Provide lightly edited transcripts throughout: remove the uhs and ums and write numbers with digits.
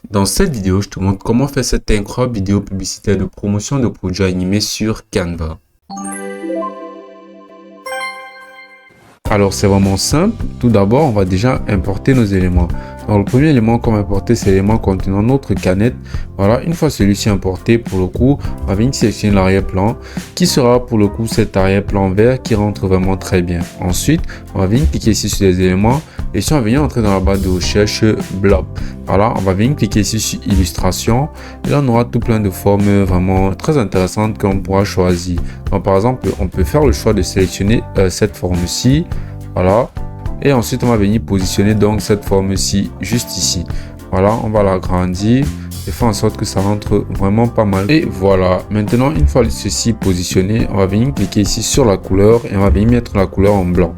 Dans cette vidéo, je te montre comment faire cette incroyable vidéo publicitaire de promotion de produits animés sur Canva. Alors c'est vraiment simple. Tout d'abord, on va déjà importer nos éléments. Donc le premier élément qu'on va importer, c'est l'élément contenant notre canette. Voilà, une fois celui-ci importé, pour le coup, on va venir sélectionner l'arrière-plan, qui sera pour le coup cet arrière-plan vert qui rentre vraiment très bien. Ensuite, on va venir cliquer ici sur les éléments et si on va venir entrer dans la barre de recherche Blob. Voilà, on va venir cliquer ici sur illustration et là on aura tout plein de formes vraiment très intéressantes qu'on pourra choisir. Donc par exemple, on peut faire le choix de sélectionner cette forme-ci. Voilà, et ensuite on va venir positionner donc cette forme-ci juste ici. Voilà, on va l'agrandir et faire en sorte que ça rentre vraiment pas mal. Et voilà, maintenant une fois ceci positionné, on va venir cliquer ici sur la couleur et on va venir mettre la couleur en blanc.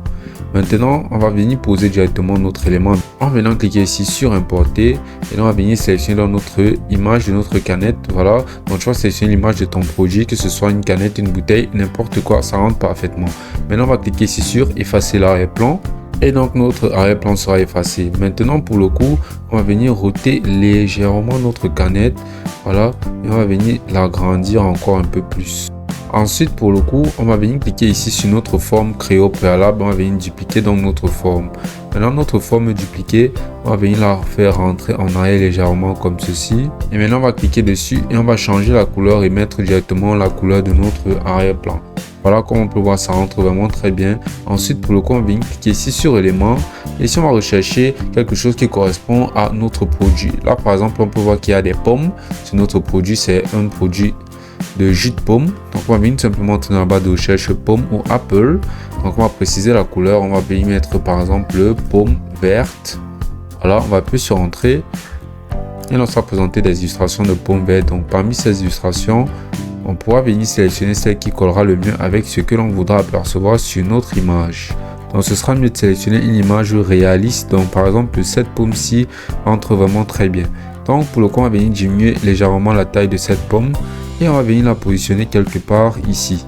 Maintenant, on va venir poser directement notre élément en venant cliquer ici sur importer et là on va venir sélectionner dans notre image de notre canette. Voilà, donc tu vas sélectionner l'image de ton produit, que ce soit une canette, une bouteille, n'importe quoi, ça rentre parfaitement. Maintenant, on va cliquer ici sur effacer l'arrière-plan et donc notre arrière-plan sera effacé. Maintenant, pour le coup, on va venir roter légèrement notre canette. Voilà, et on va venir l'agrandir encore un peu plus. Ensuite, pour le coup, on va venir cliquer ici sur notre forme créée au préalable. On va venir dupliquer donc notre forme. Maintenant, notre forme dupliquée, on va venir la faire rentrer en arrière légèrement comme ceci. Et maintenant, on va cliquer dessus et on va changer la couleur et mettre directement la couleur de notre arrière-plan. Voilà, comme on peut voir, ça rentre vraiment très bien. Ensuite, pour le coup, on va venir cliquer ici sur éléments. Et si on va rechercher quelque chose qui correspond à notre produit. Là, par exemple, on peut voir qu'il y a des pommes. Sur notre produit, c'est un produit de jus de pomme. Donc on va venir simplement entrer dans la barre de recherche pomme ou apple. Donc on va préciser la couleur, on va venir mettre par exemple pomme verte. Voilà, on va appuyer sur entrée et là on sera présenté des illustrations de pommes vertes. Donc parmi ces illustrations, on pourra venir sélectionner celle qui collera le mieux avec ce que l'on voudra apercevoir sur notre image. Donc ce sera mieux de sélectionner une image réaliste. Donc par exemple cette pomme-ci entre vraiment très bien. Donc pour le coup on va venir diminuer légèrement la taille de cette pomme et on va venir la positionner quelque part ici.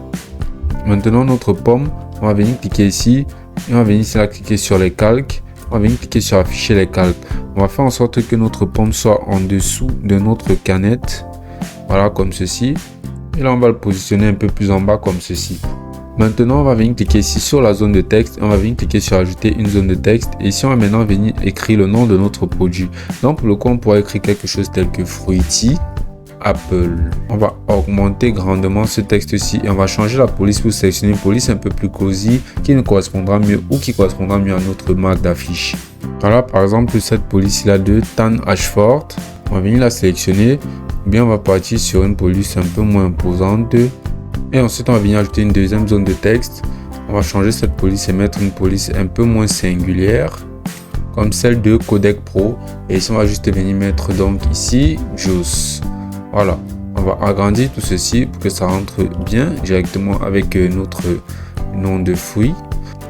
Maintenant notre pomme, on va venir cliquer ici et on va venir ici là cliquer sur les calques. On va venir cliquer sur afficher les calques. On va faire en sorte que notre pomme soit en dessous de notre canette. Voilà, comme ceci. Et là on va le positionner un peu plus en bas comme ceci. Maintenant, on va venir cliquer ici sur la zone de texte. On va venir cliquer sur ajouter une zone de texte. Et ici, on va maintenant venir écrire le nom de notre produit. Donc, pour le coup, on pourrait écrire quelque chose tel que Fruity Apple. On va augmenter grandement ce texte-ci et on va changer la police pour sélectionner une police un peu plus cosy qui nous correspondra mieux ou qui correspondra mieux à notre marque d'affiche. Voilà, par exemple, cette police-là de Tan Ashford. On va venir la sélectionner. Ou bien, on va partir sur une police un peu moins imposante. Et ensuite, on va venir ajouter une deuxième zone de texte. On va changer cette police et mettre une police un peu moins singulière, comme celle de Codec Pro. Et ici, on va juste venir mettre donc ici, Juice. Voilà, on va agrandir tout ceci pour que ça rentre bien directement avec notre nom de fruit.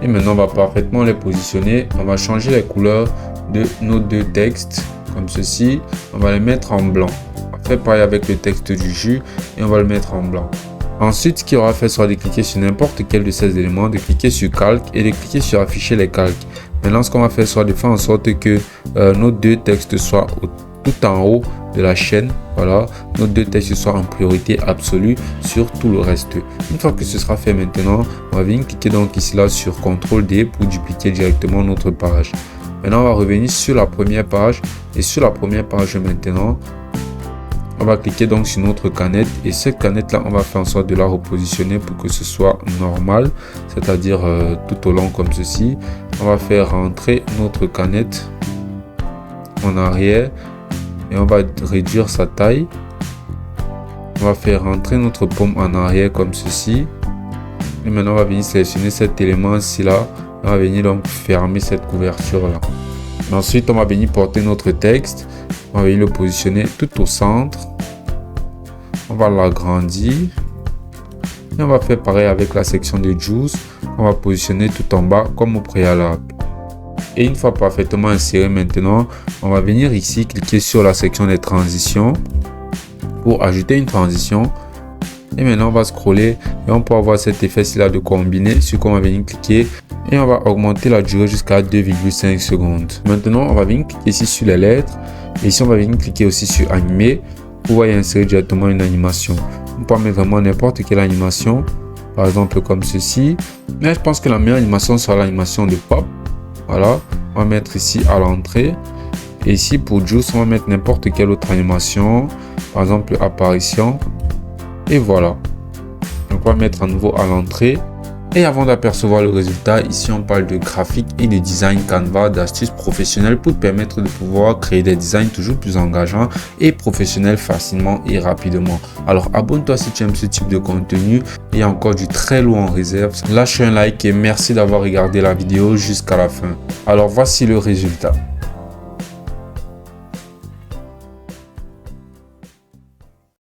Et maintenant, on va parfaitement les positionner. On va changer les couleurs de nos deux textes, comme ceci. On va les mettre en blanc. On va faire pareil avec le texte du jus et on va le mettre en blanc. Ensuite, ce qu'il aura fait sera de cliquer sur n'importe quel de ces éléments, de cliquer sur calque et de cliquer sur afficher les calques. Maintenant, ce qu'on va faire sera de faire en sorte que nos deux textes soient tout en haut de la chaîne. Voilà, nos deux textes soient en priorité absolue sur tout le reste. Une fois que ce sera fait maintenant, on va venir cliquer donc ici là sur CTRL D pour dupliquer directement notre page. Maintenant, on va revenir sur la première page et sur la première page maintenant, on va cliquer donc sur notre canette et cette canette là on va faire en sorte de la repositionner pour que ce soit normal, c'est-à-dire tout au long comme ceci. On va faire rentrer notre canette en arrière et on va réduire sa taille. On va faire rentrer notre pomme en arrière comme ceci et maintenant on va venir sélectionner cet élément ici là. On va venir donc fermer cette couverture là. Ensuite on va venir porter notre texte. On va venir le positionner tout au centre. On va l'agrandir. Et on va faire pareil avec la section de Juice. On va positionner tout en bas comme au préalable. Et une fois parfaitement inséré maintenant, on va venir ici cliquer sur la section des transitions pour ajouter une transition. Et maintenant on va scroller et on peut avoir cet effet-ci là de combiner. Sur quoi on va venir cliquer et on va augmenter la durée jusqu'à 2,5 secondes. Maintenant, on va venir cliquer ici sur les lettres et ici on va venir cliquer aussi sur animer pour pouvoir y insérer directement une animation. On peut mettre vraiment n'importe quelle animation, par exemple comme ceci, mais je pense que la meilleure animation sera l'animation de pop. Voilà, on va mettre ici à l'entrée. Et ici pour Juice, on va mettre n'importe quelle autre animation, par exemple apparition. Et voilà. Donc on va mettre à nouveau à l'entrée. Et avant d'apercevoir le résultat, ici on parle de graphique et de design Canva, d'astuces professionnelles pour te permettre de pouvoir créer des designs toujours plus engageants et professionnels facilement et rapidement. Alors abonne-toi si tu aimes ce type de contenu. Il y a encore du très lourd en réserve. Lâche un like et merci d'avoir regardé la vidéo jusqu'à la fin. Alors voici le résultat.